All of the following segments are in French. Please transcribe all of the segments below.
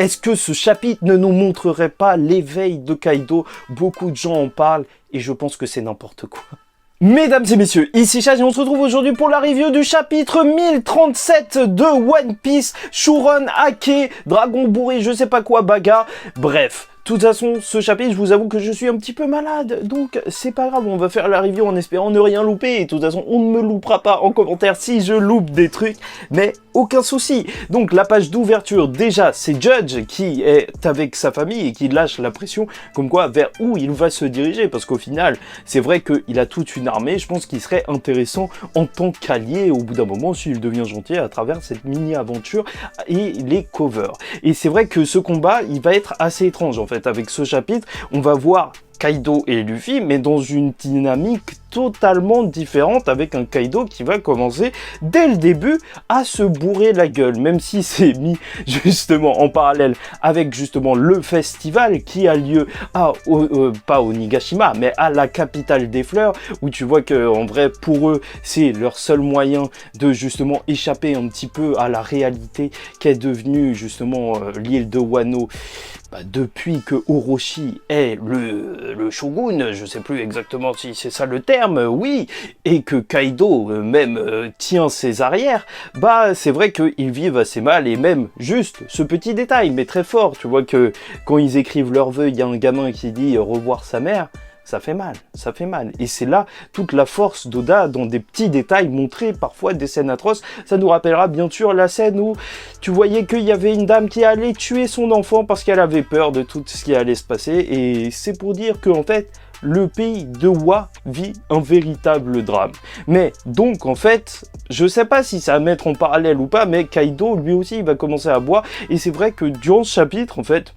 Est-ce que ce chapitre ne nous montrerait pas l'éveil de Kaido? Beaucoup de gens en parlent et je pense que c'est n'importe quoi. Mesdames et messieurs, ici Chaz et on se retrouve aujourd'hui pour la review du chapitre 1037 de One Piece, Shuron Ake, Dragon bourré, je sais pas quoi, bagarre, bref. De toute façon, ce chapitre, je vous avoue que je suis un petit peu malade, donc c'est pas grave, on va faire la review en espérant ne rien louper, et de toute façon, on ne me loupera pas en commentaire si je loupe des trucs, mais aucun souci. Donc la page d'ouverture, déjà, c'est Judge qui est avec sa famille et qui lâche la pression, comme quoi, vers où il va se diriger, parce qu'au final, c'est vrai qu'il a toute une armée, je pense qu'il serait intéressant en tant qu'allié, au bout d'un moment, s'il devient gentil, à travers cette mini-aventure et les covers. Et c'est vrai que ce combat, il va être assez étrange, en fait. Avec ce chapitre, on va voir Kaido et Luffy, mais dans une dynamique totalement différente, avec un Kaido qui va commencer dès le début à se bourrer la gueule, même si c'est mis justement en parallèle avec justement le festival qui a lieu à, pas au Nigashima, mais à la capitale des fleurs, où tu vois que en vrai pour eux c'est leur seul moyen de justement échapper un petit peu à la réalité qu'est devenue justement l'île de Wano. Depuis que Orochi est le shogun, je sais plus exactement si c'est ça le terme, oui, et que Kaido même tient ses arrières, c'est vrai qu'ils vivent assez mal, et même juste ce petit détail, mais très fort, tu vois que quand ils écrivent leur vœu, il y a un gamin qui dit revoir sa mère. Ça fait mal, ça fait mal. Et c'est là toute la force d'Oda, dans des petits détails, montrer parfois des scènes atroces. Ça nous rappellera bien sûr la scène où tu voyais qu'il y avait une dame qui allait tuer son enfant parce qu'elle avait peur de tout ce qui allait se passer. Et c'est pour dire que en fait, le pays de Wa vit un véritable drame. Mais donc en fait, je sais pas si ça va mettre en parallèle ou pas, mais Kaido lui aussi il va commencer à boire. Et c'est vrai que durant ce chapitre, en fait,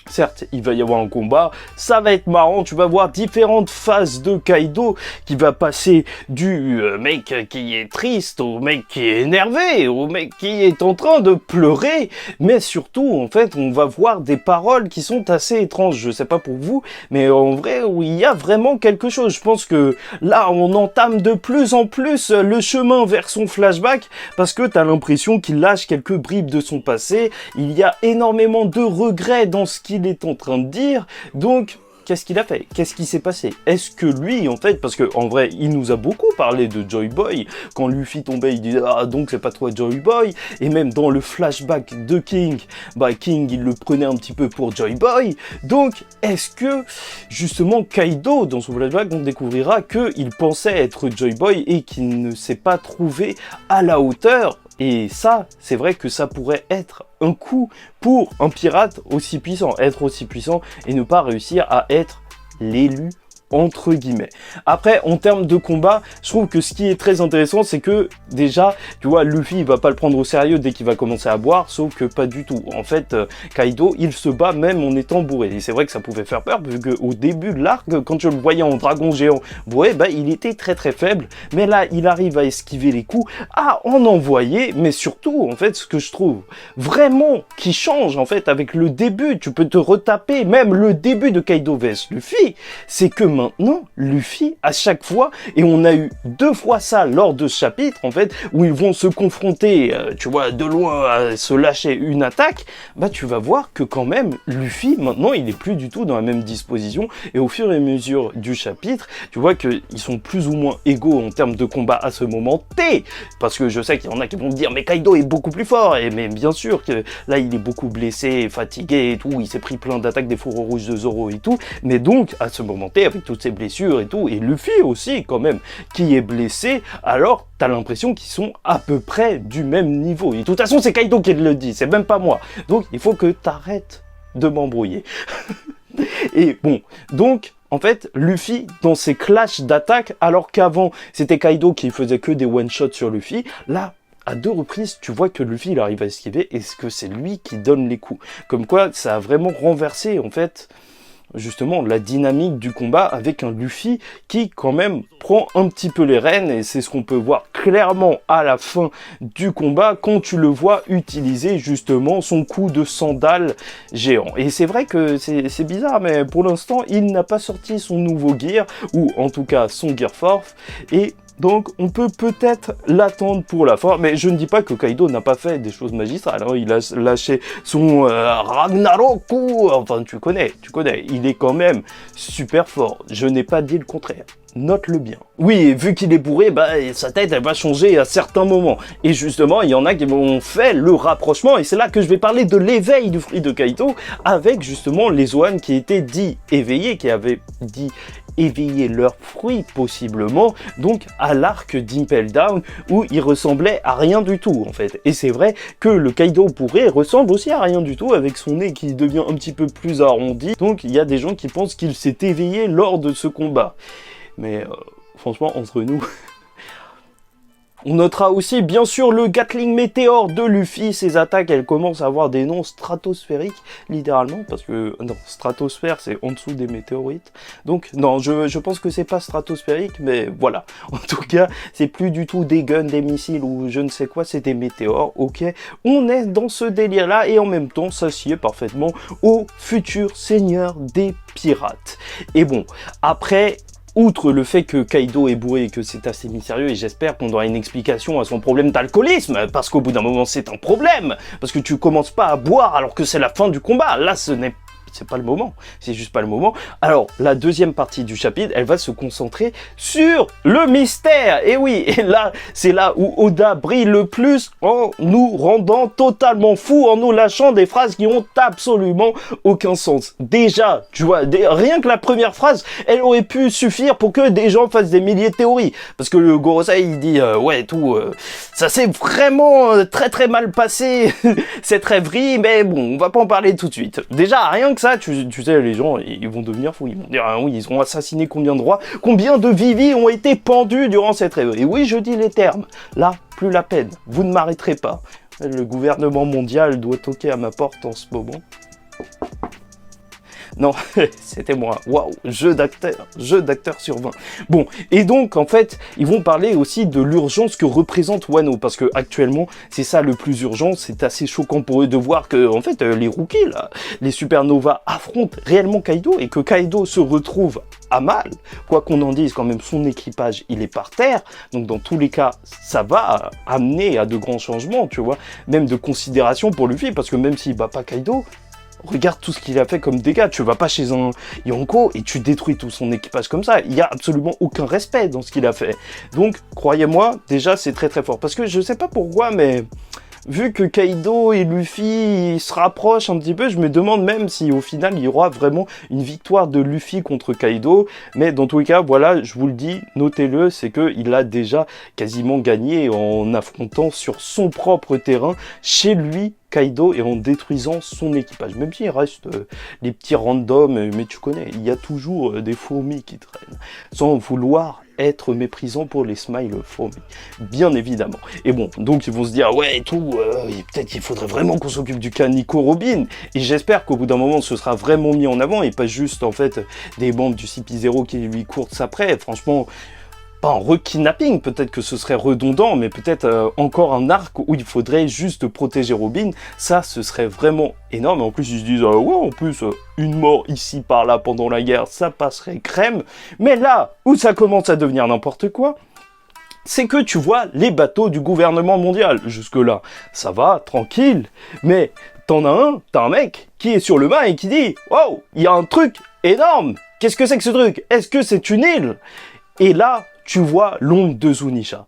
certes, il va y avoir un combat, ça va être marrant, tu vas voir différentes phases de Kaido qui va passer du mec qui est triste au mec qui est énervé, au mec qui est en train de pleurer, mais surtout, en fait, on va voir des paroles qui sont assez étranges, je sais pas pour vous, mais en vrai, où il y a vraiment quelque chose. Je pense que là, on entame de plus en plus le chemin vers son flashback, parce que t'as l'impression qu'il lâche quelques bribes de son passé, il y a énormément de regrets dans ce qu'il est en train de dire, donc qu'est-ce qu'il a fait? Qu'est-ce qui s'est passé? Est-ce que lui, en fait, parce que en vrai, il nous a beaucoup parlé de Joy Boy, quand Luffy tombait, il disait « Ah, donc c'est pas toi Joy Boy », et même dans le flashback de King, King, il le prenait un petit peu pour Joy Boy, donc est-ce que, justement, Kaido, dans son flashback, on découvrira qu'il pensait être Joy Boy et qu'il ne s'est pas trouvé à la hauteur? Et ça, c'est vrai que ça pourrait être un coup pour un pirate aussi puissant, être aussi puissant et ne pas réussir à être l'élu entre guillemets. Après, en termes de combat, je trouve que ce qui est très intéressant, c'est que déjà, tu vois, Luffy, il va pas le prendre au sérieux dès qu'il va commencer à boire, sauf que pas du tout. En fait, Kaido, il se bat même en étant bourré. Et c'est vrai que ça pouvait faire peur, parce qu'au début de l'arc, quand je le voyais en dragon géant bourré, il était très très faible. Mais là, il arrive à esquiver les coups, à en envoyer, mais surtout, en fait, ce que je trouve vraiment qui change, en fait, avec le début, tu peux te retaper, même le début de Kaido vs Luffy, c'est que maintenant, Luffy, à chaque fois, et on a eu 2 fois ça lors de ce chapitre, en fait, où ils vont se confronter, tu vois, de loin, à se lâcher une attaque, tu vas voir que quand même, Luffy, maintenant, il est plus du tout dans la même disposition, et au fur et à mesure du chapitre, tu vois qu'ils sont plus ou moins égaux en termes de combat à ce moment T, parce que je sais qu'il y en a qui vont me dire, mais Kaido est beaucoup plus fort, et mais bien sûr que là, il est beaucoup blessé, fatigué et tout, il s'est pris plein d'attaques des fourreaux rouges de Zoro et tout, mais donc, à ce moment T, avec toutes ses blessures et tout, et Luffy aussi quand même, qui est blessé, alors t'as l'impression qu'ils sont à peu près du même niveau. Et de toute façon, c'est Kaido qui le dit, c'est même pas moi. Donc, il faut que t'arrêtes de m'embrouiller. Et bon, donc, en fait, Luffy, dans ses clashs d'attaque, alors qu'avant, c'était Kaido qui faisait que des one-shots sur Luffy, là, à 2 reprises, tu vois que Luffy, il arrive à esquiver, et que c'est lui qui donne les coups. Comme quoi, ça a vraiment renversé, en fait, justement la dynamique du combat avec un Luffy qui quand même prend un petit peu les rênes, et c'est ce qu'on peut voir clairement à la fin du combat quand tu le vois utiliser justement son coup de sandale géant. Et c'est vrai que c'est bizarre, mais pour l'instant il n'a pas sorti son nouveau gear, ou en tout cas son Gear Force, et Donc on peut peut-être l'attendre pour la fin, mais je ne dis pas que Kaido n'a pas fait des choses magistrales, hein. Il a lâché son Ragnaroku, enfin tu connais, il est quand même super fort, je n'ai pas dit le contraire. Note-le bien. Oui, vu qu'il est bourré, bah, sa tête, elle va changer à certains moments. Et justement, il y en a qui ont fait le rapprochement, et c'est là que je vais parler de l'éveil du fruit de Kaido, avec justement les Zoan qui étaient dits éveillés, qui avaient dit éveiller leur fruit possiblement, donc à l'arc d'Impel Down, où il ressemblait à rien du tout, en fait. Et c'est vrai que le Kaido bourré ressemble aussi à rien du tout, avec son nez qui devient un petit peu plus arrondi, donc il y a des gens qui pensent qu'il s'est éveillé lors de ce combat. Mais franchement, entre nous, on notera aussi bien sûr le Gatling Météore de Luffy. Ses attaques, elles commencent à avoir des noms stratosphériques, littéralement, parce que, non, stratosphère, c'est en dessous des météorites. Donc, non, je pense que c'est pas stratosphérique, mais voilà. En tout cas, c'est plus du tout des guns, des missiles ou je ne sais quoi, c'est des météores, ok. On est dans ce délire-là, et en même temps, ça sied parfaitement au futur seigneur des pirates. Et bon, après... Outre le fait que Kaido est bourré et que c'est assez mystérieux, et j'espère qu'on aura une explication à son problème d'alcoolisme, parce qu'au bout d'un moment c'est un problème, parce que tu commences pas à boire alors que c'est la fin du combat, là c'est pas le moment, c'est juste pas le moment. Alors, la deuxième partie du chapitre, elle va se concentrer sur le mystère. Et oui, et là, c'est là où Oda brille le plus en nous rendant totalement fous, en nous lâchant des phrases qui ont absolument aucun sens. Déjà, tu vois, rien que la première phrase, elle aurait pu suffire pour que des gens fassent des milliers de théories. Parce que le Gorosei, il dit, ouais, tout, ça s'est vraiment très très mal passé, cette rêverie, mais bon, on va pas en parler tout de suite. Déjà, rien que ça, tu sais, les gens, ils vont devenir fous, ils vont dire, ah oui, ils ont assassiné combien de rois, combien de Vivi ont été pendus durant cette rêverie. Et oui, je dis les termes, là, plus la peine, vous ne m'arrêterez pas. Le gouvernement mondial doit toquer à ma porte en ce moment. Non, c'était moi. Waouh, jeu d'acteur sur 20. Bon, et donc, en fait, ils vont parler aussi de l'urgence que représente Wano, parce que actuellement, c'est ça le plus urgent. C'est assez choquant pour eux de voir que, en fait, les rookies, là, les supernovas affrontent réellement Kaido, et que Kaido se retrouve à mal. Quoi qu'on en dise, quand même, son équipage, il est par terre. Donc, dans tous les cas, ça va amener à de grands changements, tu vois. Même de considération pour Luffy, parce que même s'il bat pas Kaido, regarde tout ce qu'il a fait comme dégâts. Tu vas pas chez un Yonko et tu détruis tout son équipage comme ça. Il y a absolument aucun respect dans ce qu'il a fait. Donc, croyez-moi, déjà, c'est très très fort. Parce que je sais pas pourquoi, mais vu que Kaido et Luffy se rapprochent un petit peu, je me demande même si au final il y aura vraiment une victoire de Luffy contre Kaido. Mais dans tous les cas, voilà, je vous le dis, notez-le, c'est qu'il a déjà quasiment gagné en affrontant sur son propre terrain, chez lui, Kaido, et en détruisant son équipage. Même s'il reste les petits randoms, mais tu connais, il y a toujours des fourmis qui traînent, sans vouloir être méprisant pour les smile fourmis, bien évidemment. Et bon, donc ils vont se dire, ouais, et tout, peut-être qu'il faudrait vraiment qu'on s'occupe du cas Nico Robin, et j'espère qu'au bout d'un moment, ce sera vraiment mis en avant, et pas juste, en fait, des membres du CP0 qui lui courent après. Franchement, pas un re-kidnapping, peut-être que ce serait redondant, mais peut-être encore un arc où il faudrait juste protéger Robin. Ça, ce serait vraiment énorme. Et en plus, ils se disent, ouais, en plus, une mort ici, par là, pendant la guerre, ça passerait crème. Mais là, où ça commence à devenir n'importe quoi, c'est que tu vois les bateaux du gouvernement mondial. Jusque-là, ça va, tranquille. Mais t'as un mec qui est sur le mât et qui dit, wow, il y a un truc énorme. Qu'est-ce que c'est que ce truc? Est-ce que c'est une île? Et là, tu vois l'ombre de Zunisha.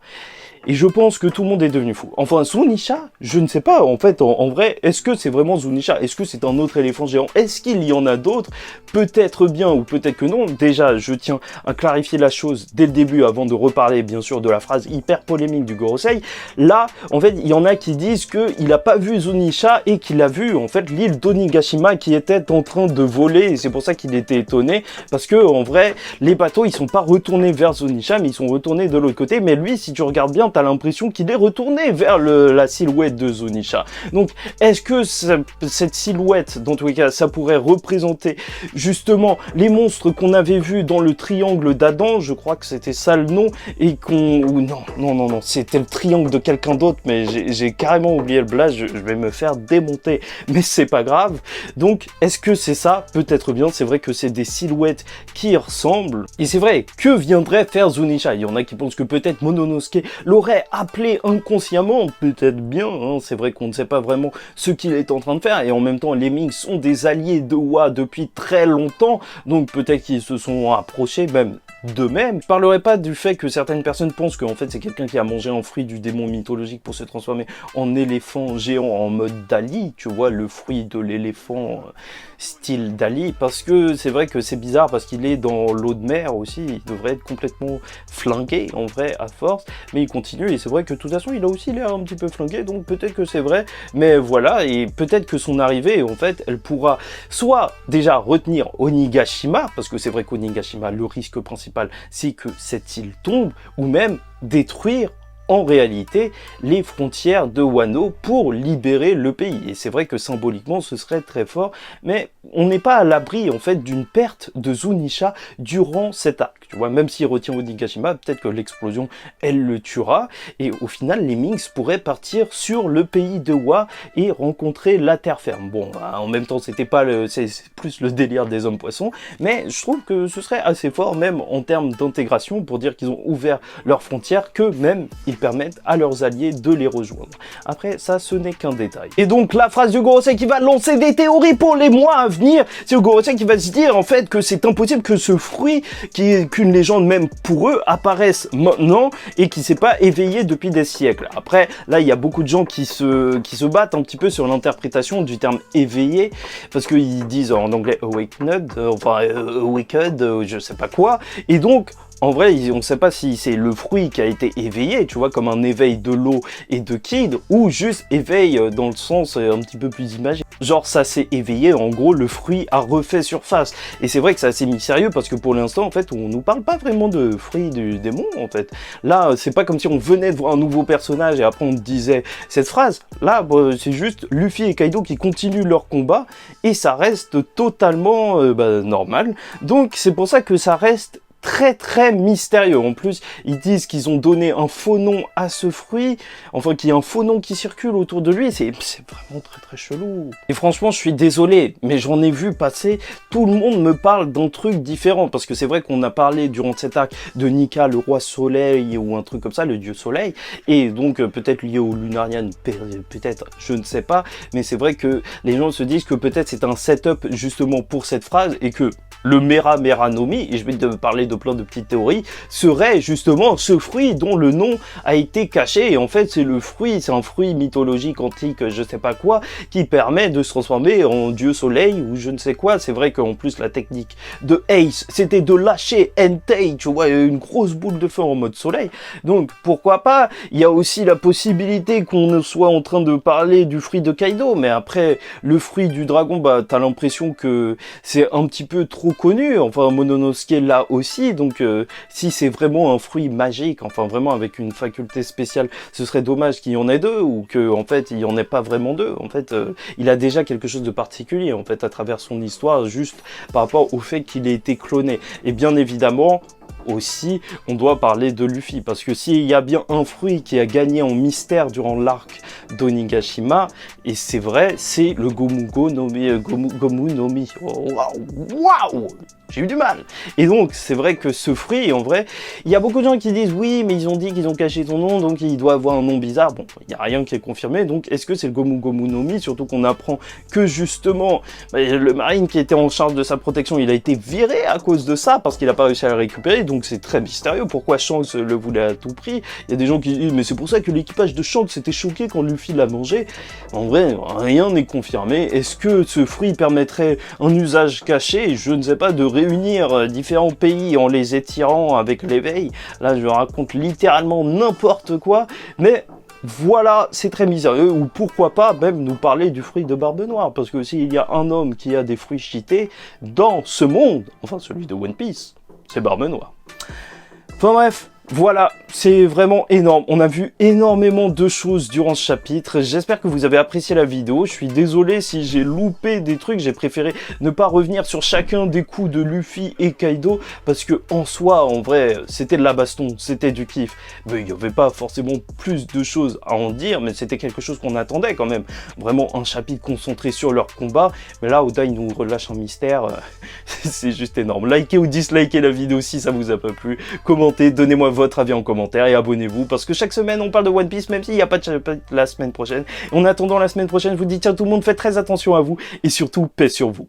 Et je pense que tout le monde est devenu fou. Enfin, Zunisha, je ne sais pas, en fait, en vrai, est-ce que c'est vraiment Zunisha? Est-ce que c'est un autre éléphant géant? Est-ce qu'il y en a d'autres? Peut-être bien ou peut-être que non. Déjà, je tiens à clarifier la chose dès le début, avant de reparler, bien sûr, de la phrase hyper polémique du Gorosei. Là, en fait, il y en a qui disent qu'il n'a pas vu Zunisha et qu'il a vu, en fait, l'île d'Onigashima qui était en train de voler. Et c'est pour ça qu'il était étonné, parce que, en vrai, les bateaux, ils sont pas retournés vers Zunisha, mais ils sont retournés de l'autre côté. Mais lui, si tu regardes bien, t'as l'impression qu'il est retourné vers la silhouette de Zunisha. Donc, est-ce que cette silhouette, dans tous les cas, ça pourrait représenter justement les monstres qu'on avait vus dans le triangle d'Adam, je crois que c'était ça le nom, et non, c'était le triangle de quelqu'un d'autre, mais j'ai carrément oublié le blast, je vais me faire démonter, mais c'est pas grave. Donc, est-ce que c'est ça? Peut-être bien, c'est vrai que c'est des silhouettes qui ressemblent, et c'est vrai, que viendrait faire Zunisha? Il y en a qui pensent que peut-être Mononosuke l'aurait appelé inconsciemment, peut-être bien, hein, c'est vrai qu'on ne sait pas vraiment ce qu'il est en train de faire, et en même temps, les Ming sont des alliés de Wa depuis très longtemps, donc peut-être qu'ils se sont approchés même d'eux-mêmes. Je parlerai pas du fait que certaines personnes pensent qu'en fait c'est quelqu'un qui a mangé un fruit du démon mythologique pour se transformer en éléphant géant en mode Dali, tu vois, le fruit de l'éléphant style Dali, parce que c'est vrai que c'est bizarre parce qu'il est dans l'eau de mer aussi, il devrait être complètement flingué en vrai à force, mais il continue et c'est vrai que de toute façon il a aussi l'air un petit peu flingué, donc peut-être que c'est vrai, mais voilà, et peut-être que son arrivée en fait elle pourra soit déjà retenir Onigashima, parce que c'est vrai qu'Onigashima le risque principal c'est que cette île tombe, ou même détruire en réalité les frontières de Wano pour libérer le pays. Et c'est vrai que symboliquement ce serait très fort, mais on n'est pas à l'abri en fait d'une perte de Zunisha durant cet arc. Tu vois, même s'il retient Onigashima, peut-être que l'explosion elle le tuera, et au final les Minks pourraient partir sur le pays de Wa et rencontrer la terre ferme. Bon, en même temps c'était pas c'est plus le délire des hommes poissons, mais je trouve que ce serait assez fort même en termes d'intégration pour dire qu'ils ont ouvert leurs frontières, que même ils permettent à leurs alliés de les rejoindre. Après, ça, ce n'est qu'un détail. Et donc, la phrase de Gorosei qui va lancer des théories pour les mois à venir, c'est Gorosei qui va se dire, en fait, que c'est impossible que ce fruit, qui est qu'une légende même pour eux, apparaisse maintenant et qui s'est pas éveillé depuis des siècles. Après, là, il y a beaucoup de gens qui se battent un petit peu sur l'interprétation du terme éveillé, parce qu'ils disent en anglais awakened, awaked, je sais pas quoi, et donc, en vrai, on ne sait pas si c'est le fruit qui a été éveillé, tu vois, comme un éveil de l'eau et de Kid, ou juste éveil dans le sens un petit peu plus imagé. Genre, ça s'est éveillé, en gros, le fruit a refait surface. Et c'est vrai que c'est assez mystérieux parce que pour l'instant, en fait, on nous parle pas vraiment de fruit du démon, en fait. Là, c'est pas comme si on venait de voir un nouveau personnage et après on disait cette phrase. Là, c'est juste Luffy et Kaido qui continuent leur combat et ça reste totalement normal. Donc, c'est pour ça que ça reste très mystérieux. En plus, ils disent qu'ils ont donné un faux nom à ce fruit, enfin qu'il y a un faux nom qui circule autour de lui, c'est vraiment très chelou. Et franchement, je suis désolé, mais j'en ai vu passer, tout le monde me parle d'un truc différent, parce que c'est vrai qu'on a parlé durant cet arc de Nika, le roi soleil, ou un truc comme ça, le dieu soleil, et donc peut-être lié au Lunarian, peut-être, je ne sais pas, mais c'est vrai que les gens se disent que peut-être c'est un setup justement pour cette phrase, et que le Mera Mera no Mi, et je vais te parler de plein de petites théories, serait justement ce fruit dont le nom a été caché, et en fait c'est le fruit, c'est un fruit mythologique antique, je sais pas quoi, qui permet de se transformer en dieu soleil, ou je ne sais quoi. C'est vrai qu'en plus la technique de Ace, c'était de lâcher Entei, tu vois, une grosse boule de feu en mode soleil, donc pourquoi pas. Il y a aussi la possibilité qu'on soit en train de parler du fruit de Kaido, mais après, le fruit du dragon, bah t'as l'impression que c'est un petit peu trop connu, enfin Mononosuke là aussi, donc si c'est vraiment un fruit magique, enfin vraiment avec une faculté spéciale, ce serait dommage qu'il y en ait deux, ou que en fait il y en ait pas vraiment deux. En fait il a déjà quelque chose de particulier en fait à travers son histoire, juste par rapport au fait qu'il ait été cloné. Et bien évidemment aussi, on doit parler de Luffy, parce que s'il y a bien un fruit qui a gagné en mystère durant l'arc d'Onigashima, et c'est vrai, c'est le Gomu no Mi. Waouh, j'ai eu du mal. Et donc, c'est vrai que ce fruit, en vrai, il y a beaucoup de gens qui disent oui, mais ils ont dit qu'ils ont caché son nom, donc il doit avoir un nom bizarre. Bon, il n'y a rien qui est confirmé, donc est-ce que c'est le Gomu no Mi? Surtout qu'on apprend que justement, le marine qui était en charge de sa protection, il a été viré à cause de ça, parce qu'il n'a pas réussi à le récupérer, donc c'est très mystérieux. Pourquoi Shanks le voulait à tout prix? Il y a des gens qui disent mais c'est pour ça que l'équipage de Shanks était choqué quand Luffy l'a mangé. En vrai, rien n'est confirmé. Est-ce que ce fruit permettrait un usage caché? Je ne sais pas, de réunir différents pays en les étirant avec l'éveil. Là, je raconte littéralement n'importe quoi, mais voilà, c'est très mystérieux. Ou pourquoi pas même nous parler du fruit de Barbe Noire, parce que s'il y a un homme qui a des fruits cheatés dans ce monde, enfin celui de One Piece, c'est Barbe Noire. Enfin bref, Voilà, c'est vraiment énorme. On a vu énormément de choses durant ce chapitre. J'espère que vous avez apprécié la vidéo. Je suis désolé si j'ai loupé des trucs. J'ai préféré ne pas revenir sur chacun des coups de Luffy et Kaido parce que en soi, en vrai, c'était de la baston, c'était du kiff. Mais il n'y avait pas forcément plus de choses à en dire, mais c'était quelque chose qu'on attendait quand même. Vraiment un chapitre concentré sur leur combat. Mais là, Oda, il nous relâche un mystère. C'est juste énorme. Likez ou dislikez la vidéo si ça vous a pas plu. Commentez, donnez-moi votre avis en commentaire et abonnez-vous parce que chaque semaine on parle de One Piece même s'il n'y a pas de chapitre la semaine prochaine. En attendant la semaine prochaine, je vous dis ciao tout le monde, faites très attention à vous et surtout paix sur vous.